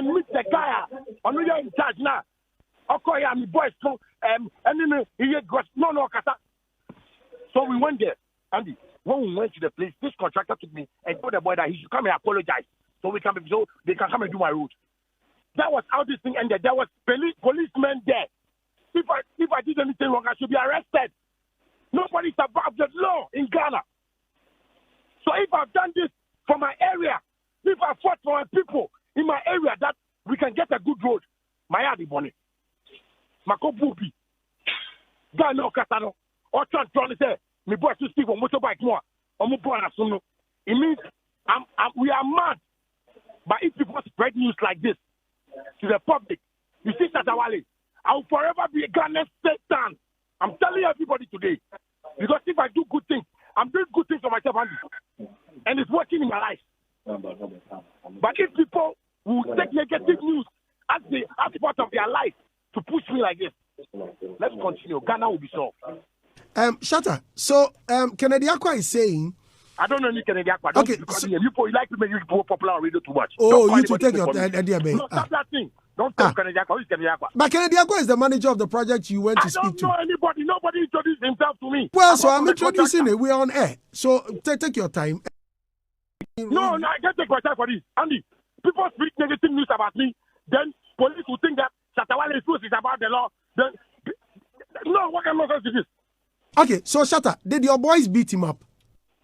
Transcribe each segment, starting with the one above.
and meet the guy. On you're in charge now. Okay, I'm the boys. So and then he got no kata. So we went there, Andy. When we went to the place, this contractor took me and told the boy that he should come and apologize so they can come and do my road. That was how this thing ended. There was policemen there. If I did anything wrong, I should be arrested. Nobody's above the law in Ghana. So if I've done this for my area, if I fought for my people in my area that we can get a good road, my yard money. Mako Bubi. Ghana Katano. Or trying to say, me boy to speak on motorbike more. It means we are mad. But if people spread news like this to the public, you see Shatta Wale, I will forever be a Ghanaian Satan. I'm telling everybody today. Because if I do good things, I'm doing good things for myself, and it's working in my life. But if people will take negative news as part of their life to push me like this, let's continue. Ghana will be solved. Shatta, so Kennedy Akwa is saying, I don't know any Kennedy Akwa. Okay, you like to make you popular on radio too much. Oh, you to take your idea, babe. No, stop that thing. Don't tell Kennedy Akwa. Who's Kennedy Akwa? But Kennedy Akwa is the manager of the project you went to speak to. I don't know anybody. Nobody introduced himself to me. Well, so I'm introducing it. We're on air. So take your time. No, I can't take my time for this. Andy, people speak negative news about me. Then police will think that Shatta Wale is about the law. Then, no, what kind of nonsense is this? Okay, so Shatta, did your boys beat him up?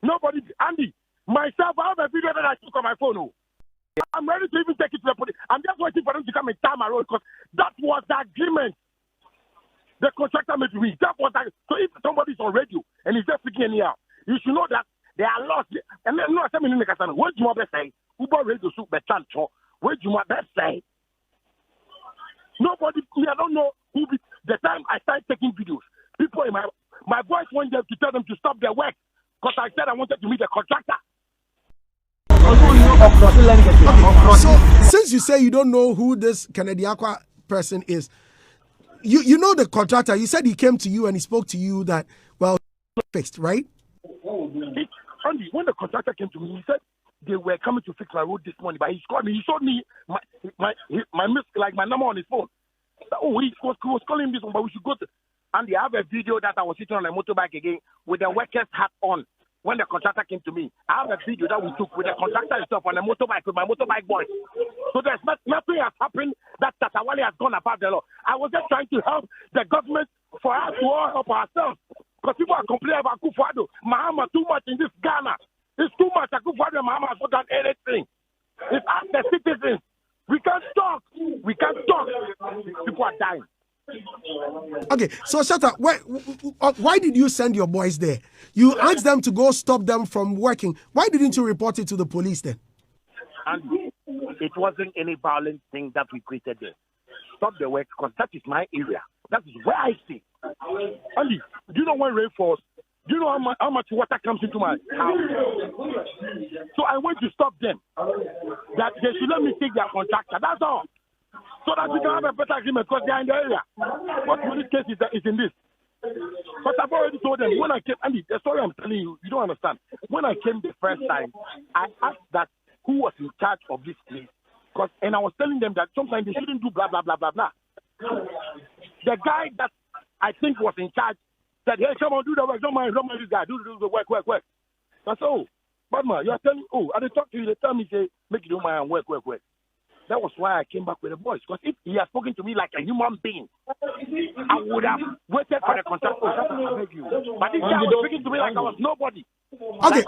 Nobody, Andy, myself, I have a video that I took on my phone. Oh. I'm ready to even take it to the police. I'm just waiting for them to come and tie my road because that was the agreement the contractor made with me. That was that. So if somebody's on radio and he's just speaking anyhow, you should know that they are lost. And then, no, I'm in the casino. What do you want to say? Uber radio soup, but can't talk. What do you want to say? Nobody, I don't know who be. The time I started taking videos, people in my voice went there to tell them to stop their work because I said I wanted to meet the contractor. So, since you say you don't know who this Kennedy Akwa person is, you know the contractor. You said he came to you and he spoke to you that, well, fixed, right? Andy, when the contractor came to me, he said they were coming to fix my road this morning, but he called me. He showed me my number on his phone. Oh, he was calling this one, but we should go to. And they have a video that I was sitting on a motorbike again with the worker's hat on. When the contractor came to me, I have a video that we took with the contractor himself on a motorbike with my motorbike boys. So there's nothing has happened that Shatta Wale has gone above the law. I was just trying to help the government for us to all help ourselves. Because people are complaining about Akufo-Addo. Mahama too much in this Ghana. It's too much. Akufo-Addo and Mahama has not done anything. It's us the citizens. We can't talk. We can't talk. People are dying. Okay, so Shatta, why did you send your boys there? You asked them to go stop them from working. Why didn't you report it to the police then? And it wasn't any violent thing that we created there. Stop the work because that is my area. That is where I stay. Andy, do you know when rain falls? Do you know how much water comes into my house? So I went to stop them. That they should let me take their contractor. That's all. So that we can have a better agreement because they are in the area. What police case is in this? But I've already told them when I came, Andy, the story I'm telling you, you don't understand. When I came the first time, I asked that who was in charge of this place. And I was telling them that sometimes they shouldn't do blah, blah, blah, blah, blah. The guy that I think was in charge said, hey, come on, do the work. Don't mind this guy. Do the work. I said, oh, but man, you are telling, I didn't talk to you. They tell me, say, make you do my work. That was why I came back with the voice. Because if he had spoken to me like a human being, I would have waited for the contract. But this guy was speaking to me like I was nobody. Okay,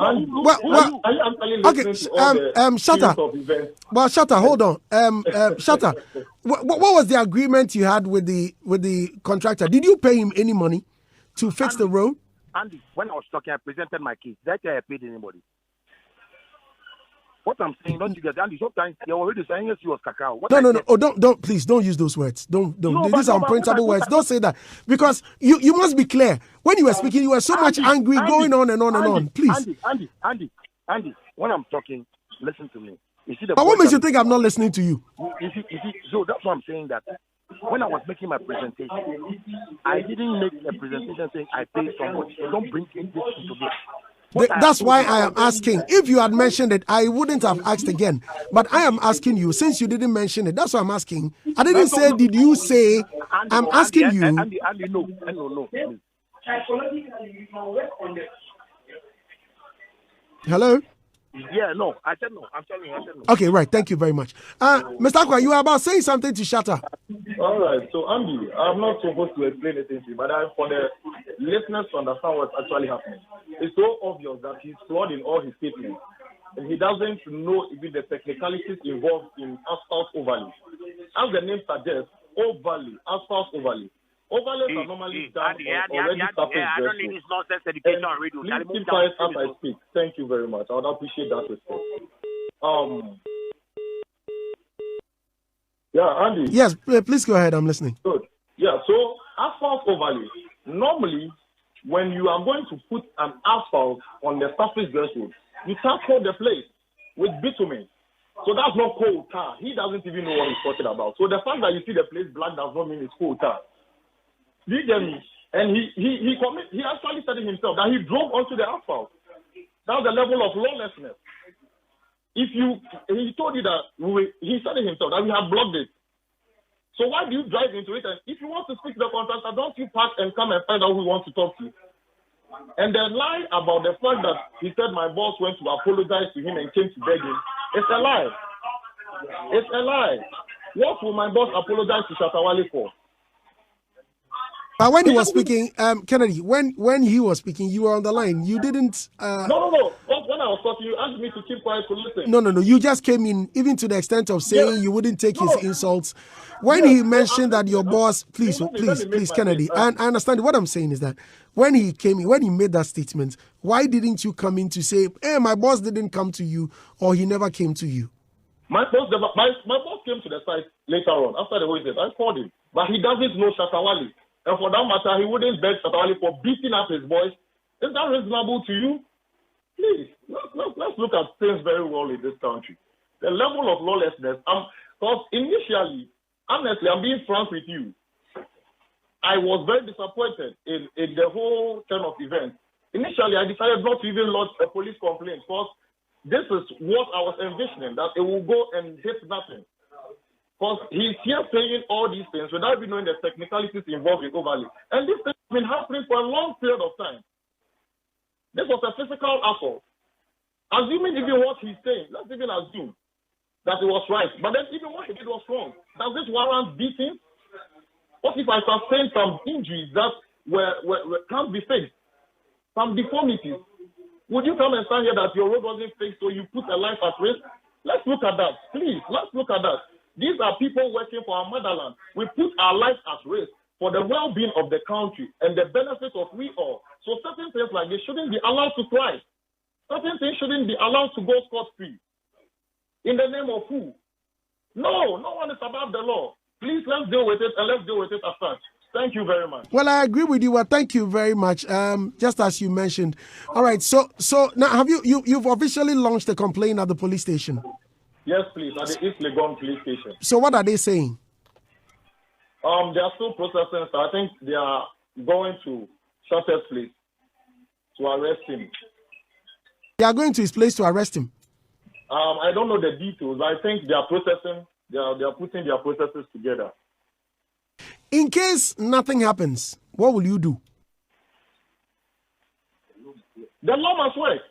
Shatta. Well, Shatta, hold on. Shatta, what was the agreement you had with the contractor? Did you pay him any money to fix the road? Andy, when I was talking, I presented my case. That I paid anybody. What I'm saying, don't you get Andy? Sometimes you're already saying yes, you was cacao. No. Oh, don't please don't use those words. Don't. These are unprintable words. Don't say that because you must be clear. When you were speaking, you were so much angry, going on and on and on. Please, Andy. When I'm talking, listen to me. You see but what makes you think I'm not listening to you? You see, so that's why I'm saying that. When I was making my presentation, I didn't make a presentation saying I paid somebody. So don't bring this into this. That's why I am asking. If you had mentioned it, I wouldn't have asked again. But I am asking you, since you didn't mention it, that's why I'm asking. I didn't say, did you say? I'm asking you. Andy, no. Hello? Yeah, no. I said no. I'm telling you, I said no. Okay, right. Thank you very much. Mr. Akwa, you were about saying something to Shatta. All right. So, Andy, I'm not supposed to explain anything to you, but for the listeners to understand what's actually happening, it's so obvious that he's flawed in all his statements. And he doesn't know even the technicalities involved in asphalt overlay. As the name suggests, overlay, asphalt overlay. Overlays are normally done on already surface. I don't need this nonsense education on radio. Please keep quiet as I speak. Thank you very much. I would appreciate that response. Yeah, Andy. Yes, please go ahead. I'm listening. Good. Yeah, so asphalt overlay. Normally, when you are going to put an asphalt on the surface threshold, you tackle the place with bitumen. So that's not coal tar. He doesn't even know what he's talking about. So the fact that you see the place black does not mean it's coal tar. Do you get me? And he actually said it himself that he drove onto the asphalt. That's the level of lawlessness. He told you that he said it himself that we have blocked it. So why do you drive into it? And if you want to speak to the contractor, don't you park and come and find out who wants to talk to you? And the lie about the fact that he said my boss went to apologize to him and came to beg him, it's a lie. It's a lie. What will my boss apologize to Shatta Wale for? But when he was speaking, Kennedy, when he was speaking, you were on the line. You didn't. No. When I was talking, you asked me to keep quiet to listen. No. You just came in, even to the extent of saying you wouldn't take his insults. When he mentioned that your boss, please, Kennedy, and I understand what I'm saying is that when he came in, when he made that statement, why didn't you come in to say, hey, my boss didn't come to you, or he never came to you? My boss came to the site later on, after the whole event. I called him. But he doesn't know Shatta Wale. And for that matter, he wouldn't beg Shatta Wale for beating up his boys. Is that reasonable to you? Please, let's look at things very well in this country. The level of lawlessness. Because initially, honestly, I'm being frank with you, I was very disappointed in the whole turn of events. Initially, I decided not to even lodge a police complaint because this is what I was envisioning, that it will go and hit nothing. Because he's here saying all these things without even knowing the technicalities involved in overlay. And this thing has been happening for a long period of time. This was a physical assault. Assuming even what he's saying, let's even assume that it was right. But then even what he did was wrong. Does this warrant beating? What if I sustained some injuries that can't be fixed? Some deformities? Would you come and stand here that your road wasn't fixed so you put a life at risk? Let's look at that. Please, let's look at that. These are people working for our motherland. We put our life at risk for the well-being of the country and the benefit of we all. So certain things like this shouldn't be allowed to thrive. Certain things shouldn't be allowed to go scot-free. In the name of who? No one is above the law. Please, let's deal with it, and let's deal with it as such. Thank you very much. Well, I agree with you. Well, thank you very much. Just as you mentioned. All right. So now have you've officially launched a complaint at the police station? Yes, please, at the East Legon police station. So what are they saying? They are still processing. So I think they are going to Shatta's place to arrest him. They are going to his place to arrest him? I don't know the details. I think they are processing. They are putting their processes together. In case nothing happens, what will you do? The law must work.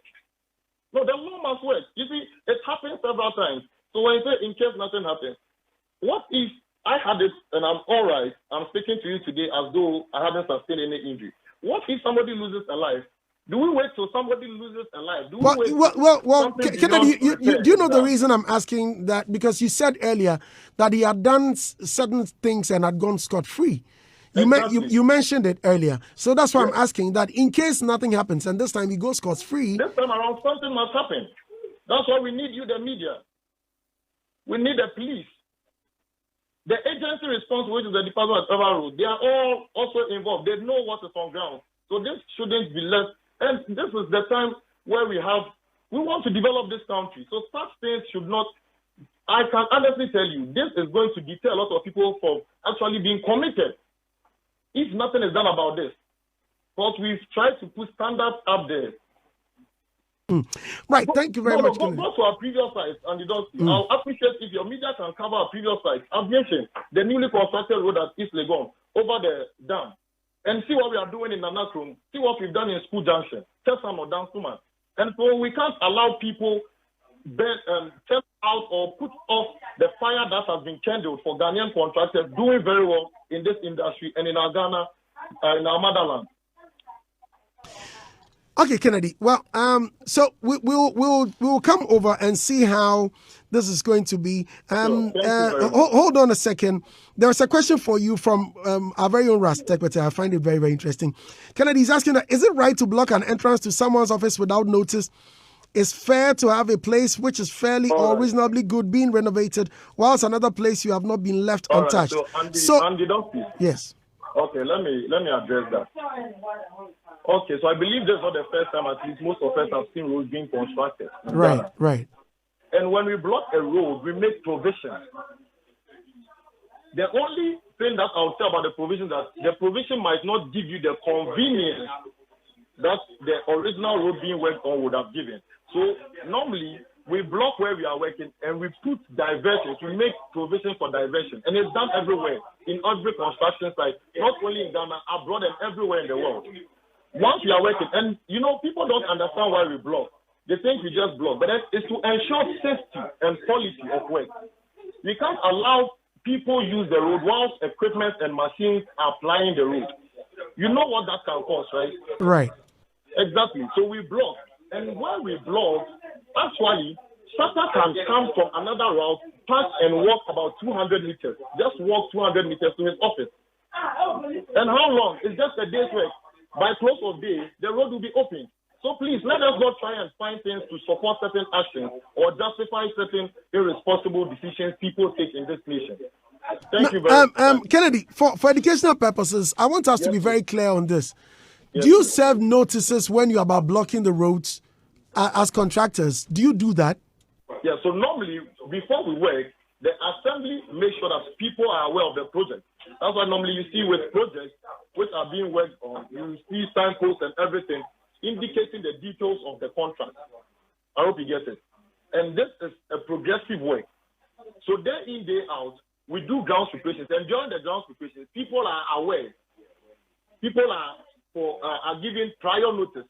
No, the law must work. You see, it happened several times. So when you say in case nothing happens, what if I had it and I'm all right, I'm speaking to you today as though I haven't sustained any injury? What if somebody loses a life? Do we wait till somebody loses a life? Well, Kennedy, do you know the reason I'm asking that? Because you said earlier that he had done certain things and had gone scot-free. You mentioned it earlier. So that's why I'm asking that in case nothing happens and this time he goes scot-free. This time around, something must happen. That's why we need you, the media. We need the police. The agency responsible, which is the Department of Federal Road, they are all also involved. They know what is on ground. So this shouldn't be left. And this is the time where we want to develop this country. So such things should not, I can honestly tell you, this is going to deter a lot of people from actually being committed if nothing is done about this. But we've tried to put standards up there. Right, thank you very much. Go to our previous sites and you don't see. I'll appreciate if your media can cover our previous sites. Aviation, the newly constructed road at East Legon, over the dam, and see what we are doing in Nanakrum, see what we've done in School Junction, Tesam or Dansuman. And so we can't allow people turn out or put off the fire that has been kindled for Ghanaian contractors doing very well in this industry and in our Ghana, in our motherland. Okay, Kennedy. Well, so we'll come over and see how this is going to be. Hold on a second. There's a question for you from our very own Rastek, but I find it very, very interesting. Kennedy is asking that, is it right to block an entrance to someone's office without notice? Is fair to have a place which is fairly or reasonably good being renovated, whilst another place you have not been left untouched? Right, so Andy, don't speak. Yes. Okay, let me address that. Okay, so I believe this is not the first time, at least most of us have seen roads being constructed. Right. And when we block a road, we make provisions. The only thing that I'll say about the provision is that the provision might not give you the convenience that the original road being worked on would have given. So normally, we block where we are working and we put diversions. We make provision for diversion. And it's done everywhere, in every construction site, not only in Ghana, abroad and everywhere in the world. Once we are working, and people don't understand why we block. They think we just block, but it's to ensure safety and quality of work. We can't allow people use the road whilst equipment and machines are plying the road. You know what that can cause, right? Right. Exactly. So we block. And when we block, actually, Shatta can come from another route, pass and walk about 200 meters. Just walk 200 meters to his office. And how long? It's just a day's work. By close of day, the road will be open. So please, let us not try and find things to support certain actions or justify certain irresponsible decisions people take in this nation. Thank you very much. Kennedy, for educational purposes, I want us to be very clear on this. Yes, do you serve notices when you are about blocking the roads as contractors? Do you do that? Yeah, so normally, before we work, the assembly makes sure that people are aware of the project. That's why normally you see with projects which are being worked on, you see signposts and everything indicating the details of the contract. I hope you get it. And this is a progressive work. So day in, day out, we do ground preparations. And during the ground preparations, people are aware. People are given prior notice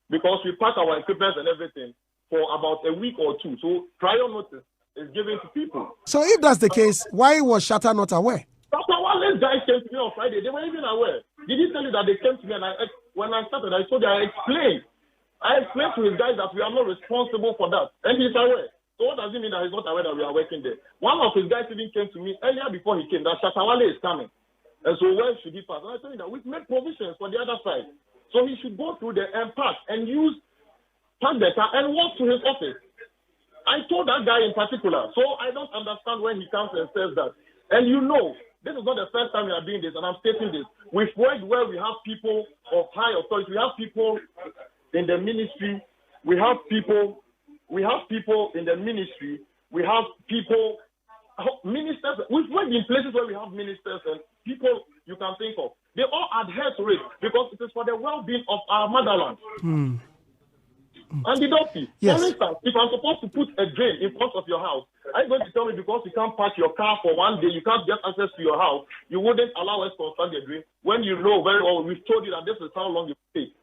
because we pack our equipment and everything for about a week or two. So prior notice is given to people. So if that's the case, why was Shatta not aware? Wale's guys came to me on Friday. They weren't even aware. Did he tell you that they came to me and when I started, I told you, I explained to his guys that we are not responsible for that. And he's aware. So what does it mean that he's not aware that we are working there? One of his guys even came to me earlier before he came that Wale is coming. And so where should he pass? And I told him that we've made provisions for the other side. So he should go through the pass and park the car and walk to his office. I told that guy in particular. So I don't understand when he comes and says that. And this is not the first time we are doing this, and I'm stating this. We've worked where we have people of high authority. We have people in the ministry. We have people in the ministry. We have people, ministers. We've worked in places where we have ministers and people you can think of. They all adhere to it because it is for the well-being of our motherland. And the doctor, yes. For instance, if I'm supposed to put a drain in front of your house, are you going to tell me because you can't park your car for one day, you can't get access to your house, you wouldn't allow us to construct the drain when you know very well we've told you that this is how long it takes?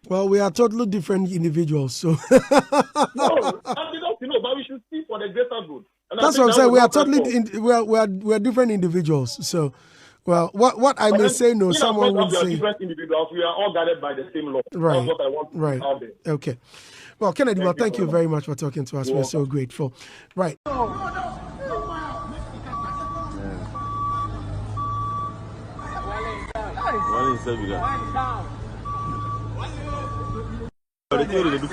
Well, we are totally different individuals, so. No, and the doctor, but we should speak for the greater good. And that's what I'm saying. We are totally we're different individuals, so. Well, what I may say, no, someone would say. Different individuals, we are all guided by the same law. Right. That's what I want to out there. Okay. Well, Kennedy, thank you very much for talking to us. We're so grateful. Right. Wale, the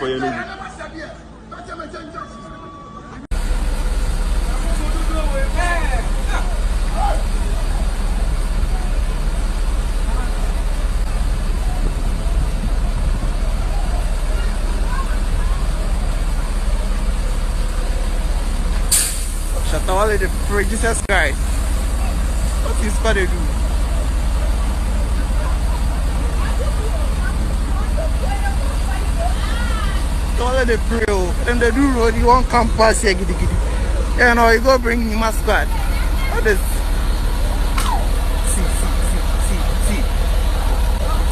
Jesus Christ. What is going to do? Shatta they pray, and they do road, you won't come past here, giddy. You know, you go bring me my squad. What is...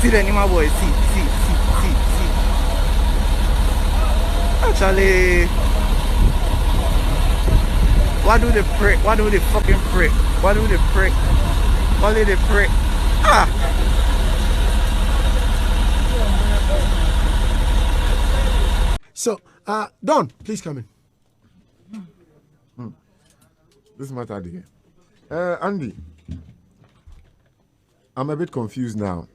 See the Nima boy, see. Actually, why do they pray? Why do they fucking pray? Why do they pray? Why do they pray? So, Don, please come in. This matter there. Andy, I'm a bit confused now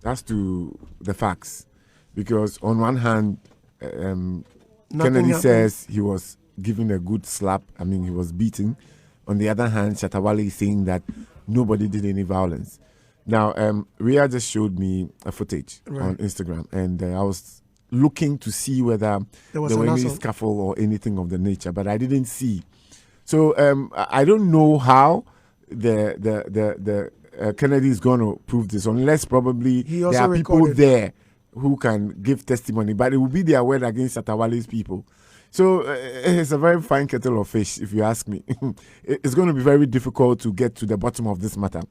as to the facts. Because on one hand, Kennedy says he was given a good slap. I mean, he was beaten. On the other hand, Shatta Wale is saying that nobody did any violence. Now, Rhea just showed me a footage on Instagram, and I was looking to see whether there were any scuffle or anything of the nature, but I didn't see. So I don't know how the Kennedy is going to prove this, unless probably there are people there who can give testimony, but it will be their word against Shatta Wale's people. So it's a very fine kettle of fish, if you ask me. It's going to be very difficult to get to the bottom of this matter.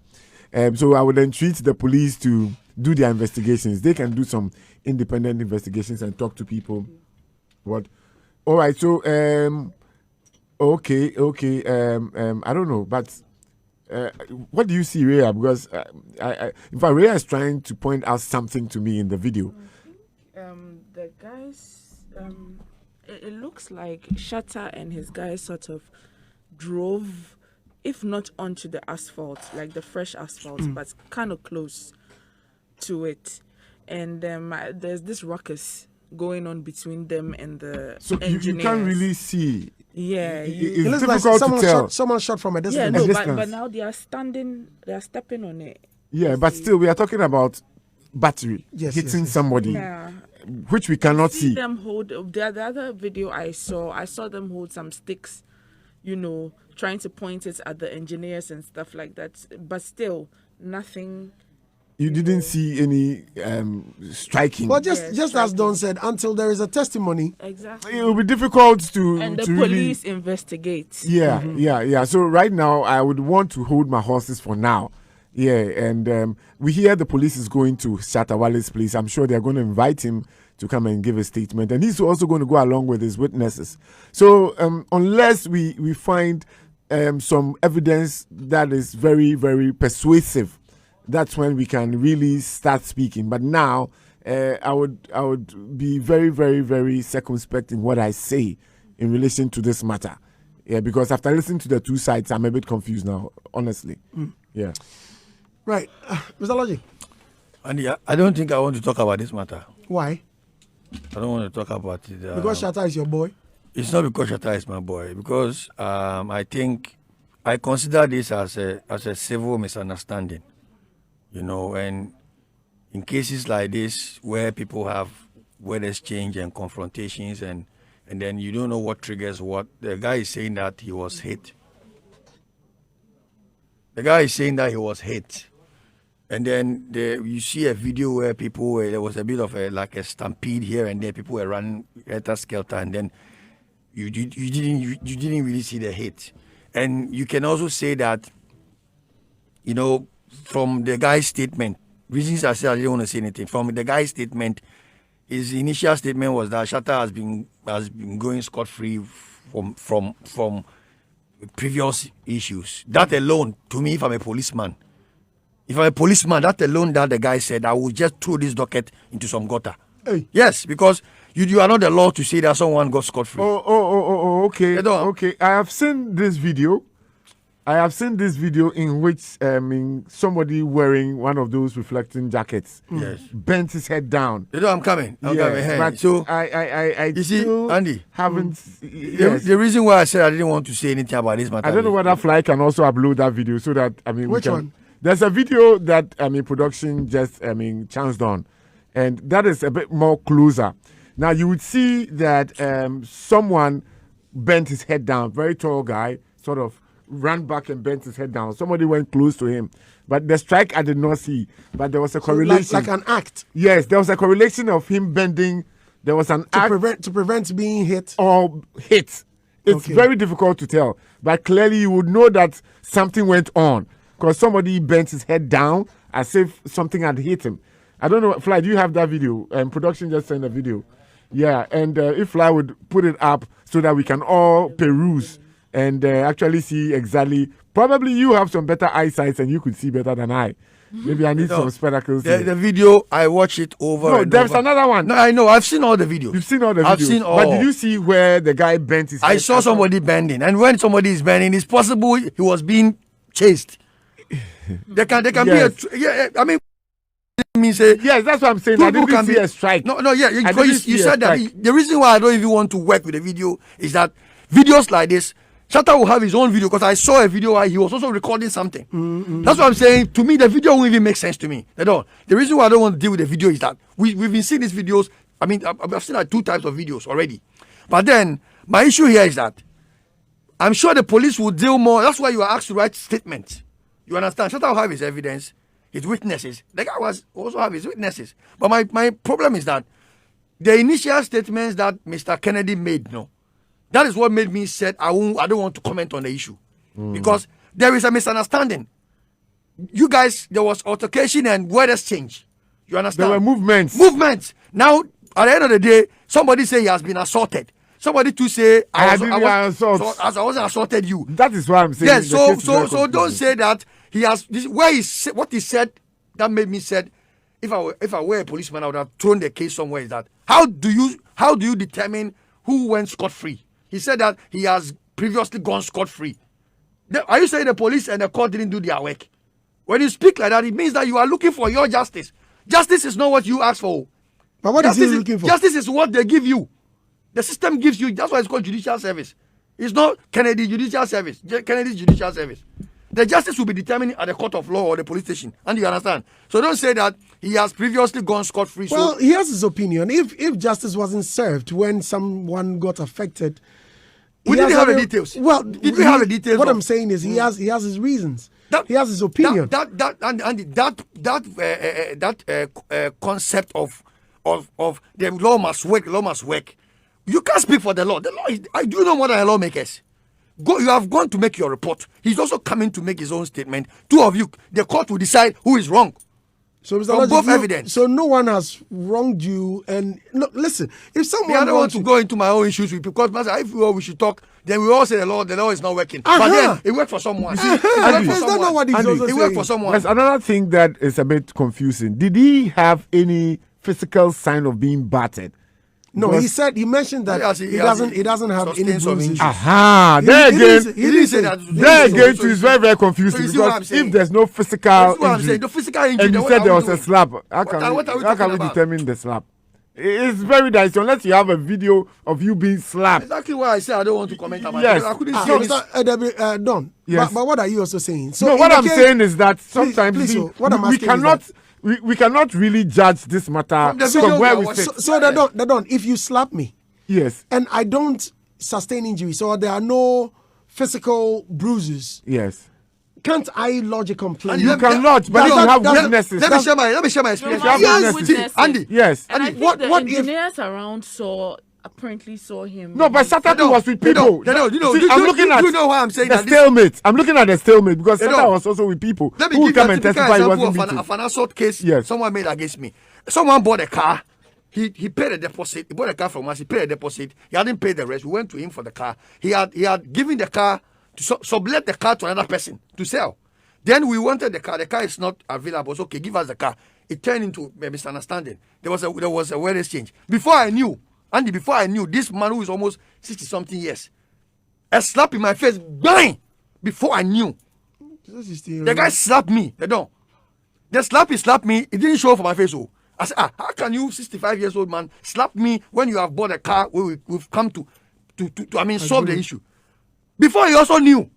So I would entreat the police to do their investigations. They can do some independent investigations and talk to people. What? All right. So okay. I don't know, but what do you see, Rhea? Because in fact, Rhea is trying to point out something to me in the video. The guys, it looks like Shatta and his guys sort of drove, if not onto the asphalt, like the fresh asphalt, but kind of close to it. And there's this ruckus going on between them and the engineers. You can't really see. Yeah, it looks like someone shot from a distance. Yeah, no, but now they are stepping on it. Yeah, but still, we are talking about battery hitting somebody, which we cannot see. Them hold the other video I saw them hold some sticks, trying to point it at the engineers and stuff like that. But still, nothing. You didn't see any striking. Well, just as Don said, until there is a testimony, exactly, it will be difficult to police investigate. Yeah. So right now, I would want to hold my horses for now. Yeah, and we hear the police is going to Shatta Wale's place. I'm sure they're going to invite him to come and give a statement, and he's also going to go along with his witnesses. So unless we find some evidence that is very, very persuasive, that's when we can really start speaking. But now, I would be very, very, very circumspect in what I say in relation to this matter. Yeah, because after listening to the two sides, I'm a bit confused now, honestly. Yeah. Right. Mr. Logic. And I don't think I want to talk about this matter. Why? I don't want to talk about it. Because Shatta is your boy? It's not because Shatta is my boy. Because I think I consider this as a civil misunderstanding. And in cases like this where people have word exchange and confrontations and then you don't know what triggers what, the guy is saying that he was hit. And then you see a video where there was a bit of a stampede here and there. People were running helter-skelter, and then you didn't really see the hit. And you can also say that, from the guy's statement, reasons I said I didn't want to say anything. From the guy's statement, his initial statement was that Shatta has been going scot-free from previous issues. That alone, to me, if I'm a policeman, that alone that the guy said, I would just throw this docket into some gutter. Hey. Yes, because you are not the law to say that someone got scot-free. Okay. Okay. I have seen this video in which somebody wearing one of those reflecting jackets bent his head down. I'm coming. Hey. But so I you see, Andy, haven't. The reason why I said I didn't want to say anything about this matter. I don't know whether Fly can also upload that video so that which one? There's a video that production just chanced on, and that is a bit more closer. Now you would see that someone bent his head down, very tall guy, sort of ran back and bent his head down. Somebody went close to him. But the strike I did not see. But there was a correlation. Like an act. Yes, there was a correlation of him bending there was an act to prevent being hit or hit. It's very difficult to tell, but clearly you would know that something went on because somebody bent his head down as if something had hit him. I don't know, Fly, do you have that video? Production just sent a video. Yeah, and if Fly would put it up so that we can all peruse and actually see exactly. Probably you have some better eyesight and you could see better than I. Maybe I need some spectacles. The video, I watch it over. No, and there's over. another one. No, I know. I've seen all the videos. You've seen all the videos. I've seen all. But did you see where the guy bent his head? I saw somebody bending, and when somebody is bending, it's possible he was being chased. There can Yes. be I mean, say yes, that's what I'm saying. I didn't see a strike. No, because you said that the reason why I don't even want to work with the video is that videos like this, Shatta will have his own video because I saw a video where he was also recording something. That's what I'm saying. To me, the video won't even make sense to me at all. The reason why I don't want to deal with the video is that we've been seeing these videos. I mean, I've seen like 2 types of videos already. But then, my issue here is that I'm sure the police will deal more. That's why you are asked to write statements. You understand? Shatta will have his evidence, his witnesses. The guy was also have his witnesses. But my problem is that the initial statements that Mr. Kennedy made, that is what made me said I don't want to comment on the issue because there is a misunderstanding. You guys, there was altercation and word exchange. You understand? There were movements. Now, at the end of the day, somebody say he has been assaulted. Somebody to say I wasn't assaulted you. That is what I'm saying. Yes. So don't say that he has. What he said that made me said. If I were a policeman, I would have thrown the case somewhere. Is that how do you determine who went scot-free? He said that he has previously gone scot-free. Are you saying the police and the court didn't do their work? When you speak like that, it means that you are looking for your justice. Justice is not what you ask for. But what is he looking for? Justice is what they give you. The system gives you. That's why it's called judicial service. It's not Kennedy Judicial Service. Kennedy's Judicial Service. The justice will be determined at the court of law or the police station. And you understand? So don't say that he has previously gone scot-free. Well, he has his opinion. If justice wasn't served when someone got affected, we didn't have the details. Well, did we have the details? What I'm saying is he has his reasons. He has his opinion. That concept of the law must work. You can't speak for the law. The law is. I do know more than lawmakers. You have gone to make your report. He's also coming to make his own statement. 2 of you, the court will decide who is wrong. So, Mr. From both evidence. So no one has wronged you. And look, listen, if someone I don't want to go into my own issues because if we should talk, then we all say the law is not working. Uh-huh. But then it worked for someone. It worked for someone. There's another thing that is a bit confusing. Did he have any physical sign of being battered? No, he mentioned that he doesn't have any bruises. Aha, he didn't say that. There again, it's very, very confusing because if there's no physical injury, and you said there was a slap, how can we determine the slap? It's very dicey unless you have a video of you being slapped. Exactly why I said I don't want to comment about it. I couldn't see Don. Yes. But what are you also saying? So no, what I'm saying is that sometimes we cannot really judge this matter from where we sit. So Don, if you slap me, yes, and I don't sustain injury, so there are no physical bruises, yes, can't I lodge a complaint? You can lodge, but you have witnesses. Let me share my experience. Yes, Andy. Yes. And I think the engineers around apparently saw him. No, but Saturday was with people. I'm looking at. You know why I'm saying the that? stalemate. I'm looking at the stalemate because Saturday was also with people who will come and testify he wasn't beaten. Of an assault case yes. Someone made against me. Someone bought a car. He paid a deposit. He bought a car from us. He paid a deposit. He hadn't paid the rest. We went to him for the car. He had given the car to sublet the car to another person to sell. Then we wanted the car. The car is not available. So, okay, give us the car. It turned into a misunderstanding. There was a word exchange. Before I knew, this man who is almost 60-something years, a slap in my face, bang! Before I knew. The guy slapped me. The slap he slapped me, it didn't show up for my face. I said, how can you, 65 years old man, slap me when you have bought a car where we've come to solve the issue? Before he also knew.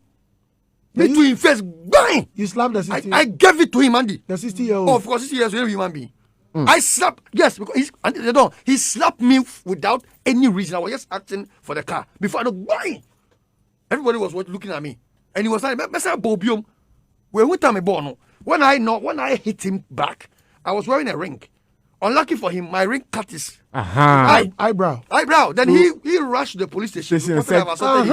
Me to his face, bang! You slapped the 60 I gave it to him, Andy. The 60-year-old. Oh, of course, 60 years old human being. I slapped, yes, because he slapped me without any reason. I was just acting for the car. Before I know, bang! Everybody was looking at me. And he was like, Bobium. When I hit him back, I was wearing a ring. Unlucky for him, my ring cut his eyebrow. Then he rushed to the police station. And said,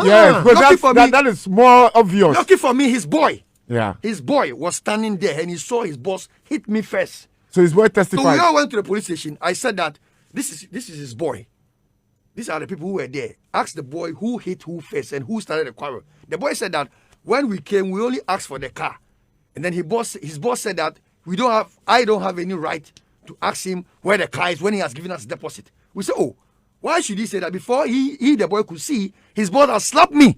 Yeah, because that is more obvious. Lucky for me, his boy. Yeah. His boy was standing there and he saw his boss hit me first. So his boy So testified. we all went to the police station. I said that this is his boy. These are the people who were there. Ask the boy who hit who first and who started the quarrel. The boy said that when we came, we only asked for the car. And then his boss said that I don't have any right to ask him where the car is when he has given us deposit. We said, oh, why should he say that? Before the boy could see, his boss has slapped me.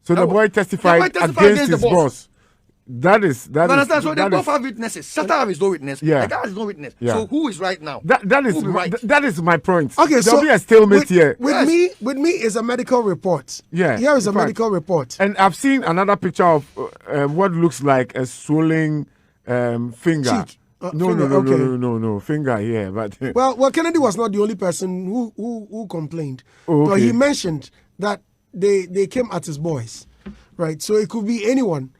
So the boy testified against his boss. That is. Understand? So they both have witnesses. Shatta have his no witness. Yeah. The guy has no witness. Yeah. So who is right now? That is my point. Okay, There'll be a stalemate here. With me is a medical report. Yeah. Here is a medical report. And I've seen another picture of what looks like a swollen finger. Cheek. No, finger here. But well, Kennedy was not the only person who complained. Oh, okay. But he mentioned that they came at his boys, right? So it could be anyone.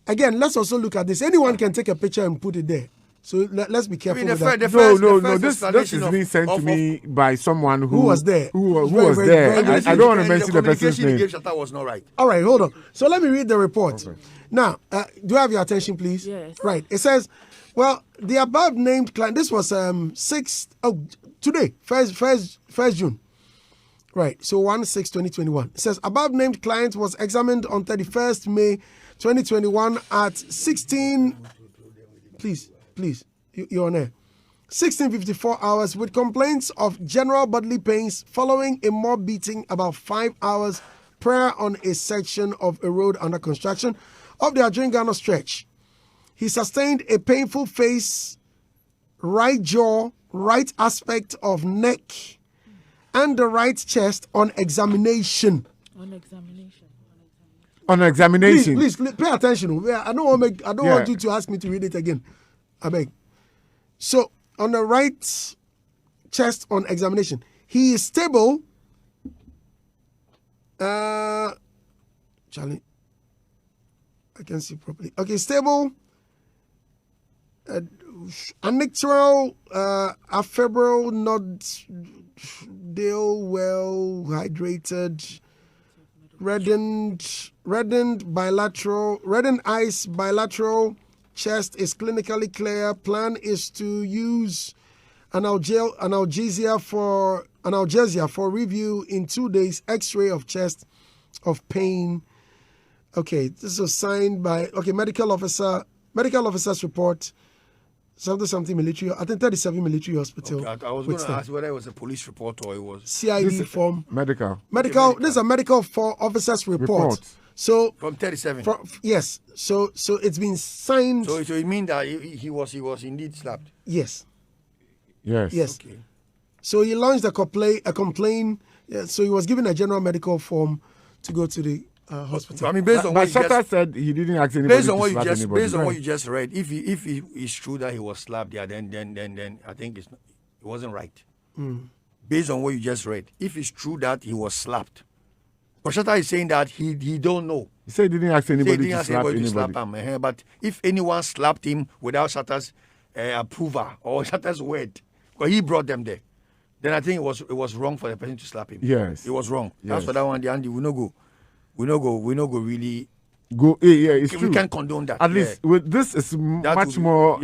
Again, let's also look at this. Anyone can take a picture and put it there. So let's be careful with that. No. This is being sent to me by someone who was there. Who was there. I don't want to mention the person's name. The Shatta was not right. All right, hold on. So let me read the report. Okay. Now, do you have your attention, please? Yes. Right. It says, well, the above named client. This was today, 1st June. Right. So 1/6/2021. It says above named client was examined on 31st May 2021 at 16. Please, you're on air. 16:54 hours with complaints of general bodily pains following a mob beating about 5 hours prior on a section of a road under construction of the Adringano stretch. He sustained a painful face, right jaw, right aspect of neck, and the right chest on examination. On examination. Please pay attention. I don't want you to ask me to read it again. I beg. So on the right chest on examination, he is stable. Charlie, I can see properly. Okay, stable. Anictural, afebrile, not well hydrated, reddened eyes, bilateral. Chest is clinically clear. Plan is to use analgesia for review in 2 days. X-ray of chest of pain. Okay, this was signed by medical officer's report. Something military. I think 37 military hospital. Okay, I was going to ask whether it was a police report or it was CID form. Medical. This is a medical for officer's report. So from 37. Yes. So it's been signed. So it means that he was indeed slapped. Yes. Okay. So he launched a complaint. Yeah, so he was given a general medical form to go to the hospital. I mean, based on what Shatta said he didn't ask anybody based on what anybody. you just read, if it's true that he was slapped, then I think it wasn't right. Based on what you just read, if it's true that he was slapped, but Shatta is saying that he don't know. He said he didn't ask anybody to slap anybody. Him. But if anyone slapped him without Shatta's approval or Shatta's word, because he brought them there, then I think it was wrong for the person to slap him. Yes, it was wrong. Yes. That's for that one. Andy, we no go really go. Yeah, it's true. We can't condone that. At least with this is much more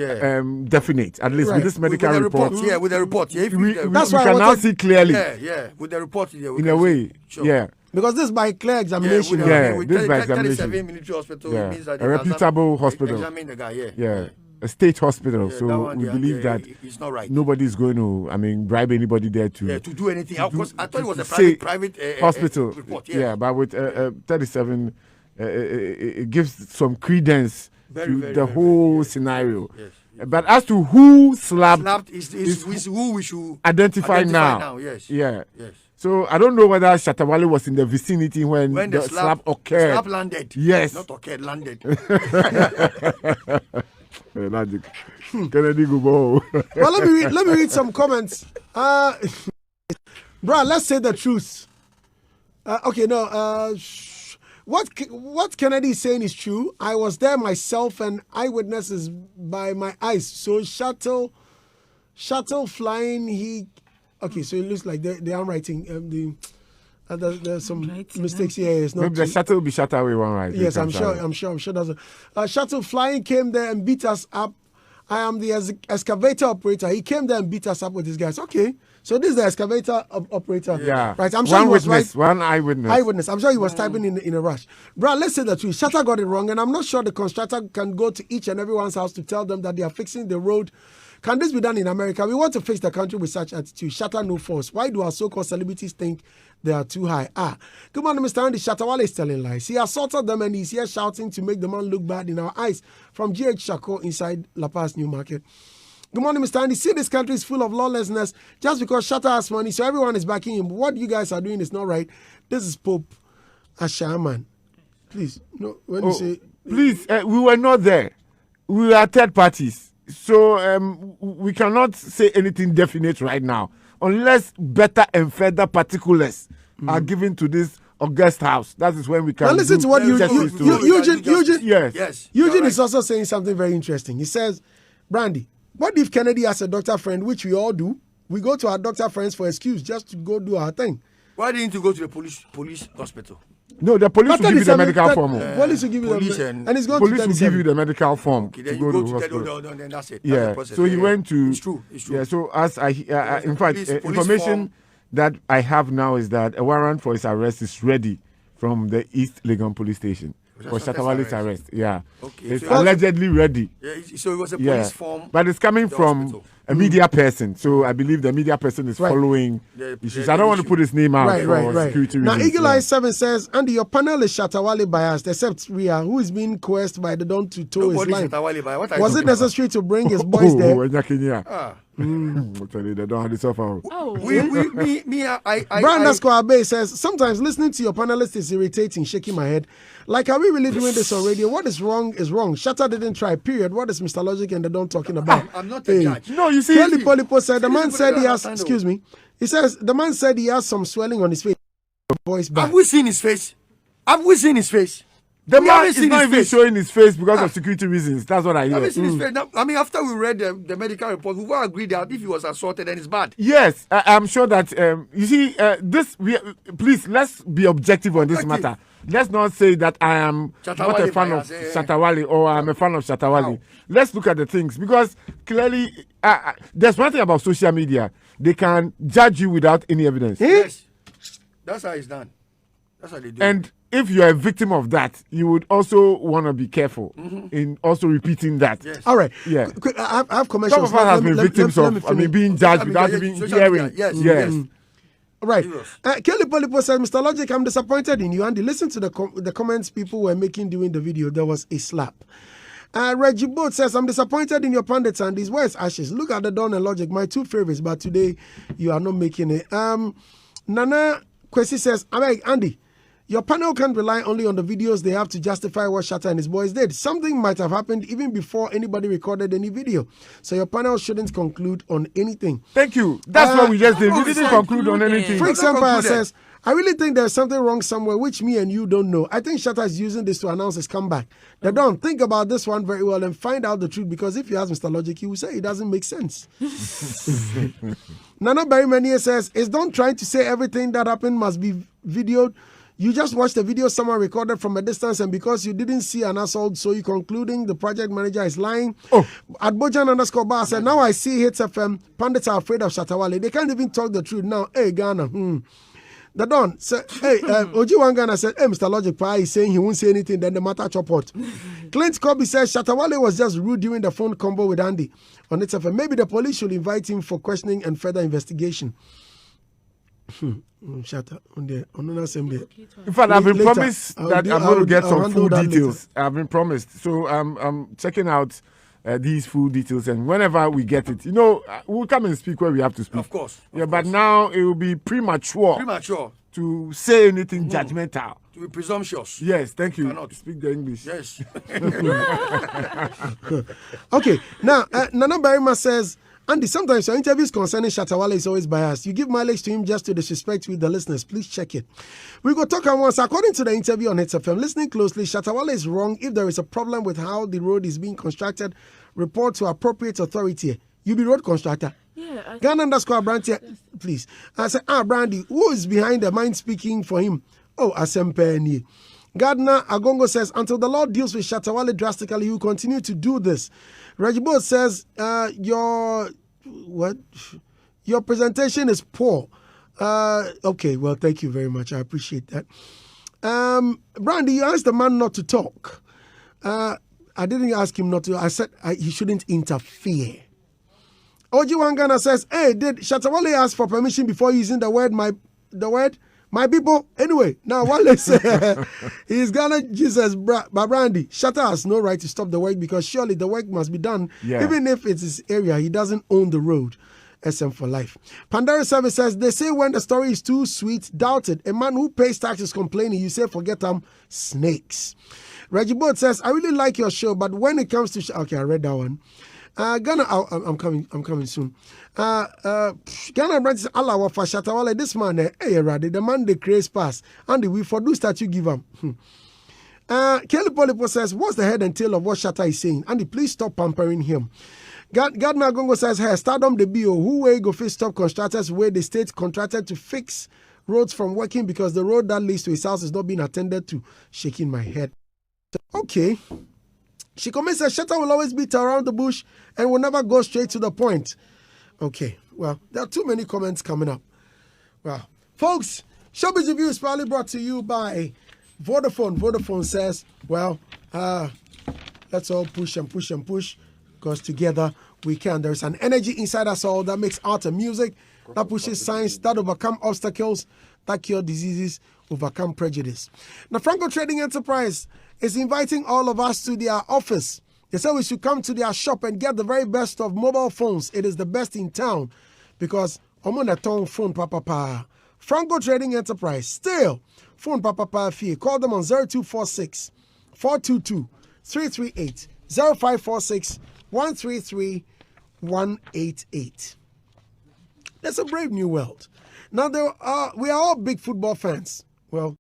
definite. At least with this medical report. With the report. Yeah, we can now see clearly. Yeah, with the report. Yeah, in a way. Sure. Yeah. Because this is by clear examination. This by examination. 37 military hospital means that a reputable hospital. Examine the guy. Yeah. A state hospital, so we believe that it's not right. Nobody is going to, bribe anybody there to do anything. I thought it was a private hospital report. Yeah, but with 37, it gives some credence to the whole scenario. Yes. But as to who slapped is who we should identify now. Yes. Yeah. Yes. So I don't know whether Shatta Wale was in the vicinity when the slap occurred. Slap landed. Yes. Not occurred, landed. Logic. Kennedy go ball. Well, let me read some comments. Bro, let's say the truth. What Kennedy is saying is true. I was there myself and eyewitnesses by my eyes. So Shatta shuttle flying. Okay, so it looks like the handwriting. There's some mistakes here. It's not maybe the shuttle will be shut away one right. Yes, I'm sure. That's a shuttle flying came there and beat us up. I am the excavator operator. He came there and beat us up with his guys. Okay, so this is the excavator operator. Yeah, right. I'm sure one he was witness, right. one eyewitness. I'm sure he was typing in a rush. Bro, let's say the truth. Shatta got it wrong, and I'm not sure the constructor can go to each and everyone's house to tell them that they are fixing the road. Can this be done in America? We want to fix the country with such attitude. Shatta no force. Why do our so-called celebrities think they are too high? Good morning, Mr. Andy. Shatta Wale is telling lies. He assaulted them and he's here shouting to make the man look bad in our eyes. From GH Shako inside La Paz New Market. Good morning, Mr. Andy. See, this country is full of lawlessness just because Shatta has money, so everyone is backing him. What you guys are doing is not right. This is Pope Ashaman. Please, no. When you say, please, we were not there. We are third parties. So we cannot say anything definite right now unless better and further particulars are given to this august house. That is when we can. Now listen to what Eugene. Yes. Eugene is also saying something very interesting. He says, Brandy, what if Kennedy has a doctor friend, which we all do? We go to our doctor friends for excuse just to go do our thing. Why didn't you go to the police hospital? No, the police will give you the medical form. Police will give you and it's going police to will give you the medical form okay, to then go you to go the hospital. then that's it. Yeah. That's So he went to. It's true. Yeah. So as in fact, police information form. that I have now is that a warrant for his arrest is ready from the East Legon Police Station for Shatta Wale's arrest. Yeah. Okay. It's So allegedly ready. Yeah. So it was a police form. But it's coming from hospital. a media person. So I believe the media person is following issues. I don't want to put his name out for security reasons. Now, Eagle Eye 7 says, Andy, your panel is Shatta Wale biased, except Ria, who is being coerced by the Don to toe his line. Was it necessary to bring his boys there? They don't have this offer. Brand Abe says, sometimes listening to your panelists is irritating, shaking my head. Like, are we really doing this on radio? What is wrong is wrong. Shatta didn't try, period. What is Mr. Logic and the Don talking about? I'm not a judge. No, you see. Kelly Polipo said, the man said he has, excuse me, he says, the man said he has some swelling on his face. Voice back. Have we seen his face? The man is not even showing his face because of security reasons. That's what I hear. I mean, after we read the medical report, we all agreed that if he was assaulted, then it's bad. Yes, I'm sure that, you see, please, let's be objective on this matter. Let's not say that I am not a fan of Shatta Wale or I'm a fan of Shatta Wale. Let's look at the things because clearly, there's one thing about social media. They can judge you without any evidence. Yes, that's how it's done. That's how they do and if you're a victim of that, you would also want to be careful in also repeating that. Yes. All right. Yeah. I have commercials. Some of us have been victims of being judged without even hearing. Yes. Right. Kelly Polipo said, Mr. Logic, I'm disappointed in you. Andy, listen to the comments people were making during the video. There was a slap. Reggie Boat says, I'm disappointed in your pundits, Andy. Where's Ashes? Look at the Don and Logic, my two favorites, but today you are not making it. Nana Kwesi says, Andy, your panel can't rely only on the videos. They have to justify what Shatta and his boys did. Something might have happened even before anybody recorded any video. So your panel shouldn't conclude on anything. Thank you. That's what we just did. We didn't conclude on anything. Freaks Empire says, I really think there's something wrong somewhere which me and you don't know. I think Shatta is using this to announce his comeback. Now don't think about this one very well and find out the truth, because if you ask Mr. Logic, he will say it doesn't make sense. Nana Barry says, is Don trying to say everything that happened must be videoed? You just watched the video someone recorded from a distance, and because you didn't see an assault, so you're concluding the project manager is lying. At Bojan_Bar said, now I see Hits FM, pundits are afraid of Shatta Wale. They can't even talk the truth now. Hey, Ghana. The Don said, hey, Oji Wangana said, hey, Mr. Logic Pie is saying he won't say anything, then the matter chop hot. Clint Kobe says, Shatta Wale was just rude during the phone combo with Andy on Hits FM. Maybe the police should invite him for questioning and further investigation. Shatta on the assembly. In fact, I've been promised that I'm going to get some full details. I've been promised, so I'm checking out these full details, and whenever we get it, we'll come and speak where we have to speak. Of course. But now it will be premature to say anything judgmental. To be presumptuous. Yes, thank you. Cannot speak the English. Yes. Okay. Now, Nana Barima says, Andy, sometimes your interviews concerning Shatta Wale is always biased. You give mileage to him just to disrespect with the listeners. Please check it. We go talk once. According to the interview on Hits FM, listening closely, Shatta Wale is wrong. If there is a problem with how the road is being constructed, report to appropriate authority. You be road constructor. Yeah. Ghana underscore Brandy, please. I said, Brandy, who is behind the mind speaking for him? Oh, Asempeni. Gardner Agongo says, until the Lord deals with Shatta Wale drastically, you continue to do this. Regibo says, your presentation is poor. Okay, well, thank you very much. I appreciate that. Brandy, you asked the man not to talk. I didn't ask him not to. I said he shouldn't interfere. Oji Wangana says, hey, did Shatta Wale ask for permission before using the word my people? Anyway, now Wale says he's Ghana Jesus Brandy. Shatta has no right to stop the work because surely the work must be done. Yeah. Even if it's his area, he doesn't own the road. SM for life. Pandora Service says, they say when the story is too sweet, doubt it. A man who pays taxes complaining, you say forget them, snakes. Reggie Boat says, I really like your show, but when it comes to okay, I read that one. Ghana, I'm coming soon. Ghana Brand says, Allah for Shatta Wale, this man, the man they craze pass, and we for do statue give him. Kelly Polipo says, what's the head and tail of what Shatta is saying? Andy, please stop pampering him. Gardner Gongo says, hey, Stardom the BO, who way go face stop constructors where the state contracted to fix roads from working because the road that leads to his house is not being attended to. Shaking my head. Okay. She comments that Shatta will always beat around the bush and will never go straight to the point. Okay. Well, there are too many comments coming up. Well, folks, Showbiz Review is probably brought to you by Vodafone. Vodafone says, well, let's all push and push and push. Because together we can. There's an energy inside us all that makes art and music, that pushes science, that overcome obstacles, that cure diseases, overcome prejudice. Now, Franco Trading Enterprise is inviting all of us to their office. They say we should come to their shop and get the very best of mobile phones. It is the best in town because I'm on a phone papa. Franco Trading Enterprise, still phone papa fee. Call them on 0246 422 338 0546 133 188. That's a brave new world. Now we are all big football fans. Well,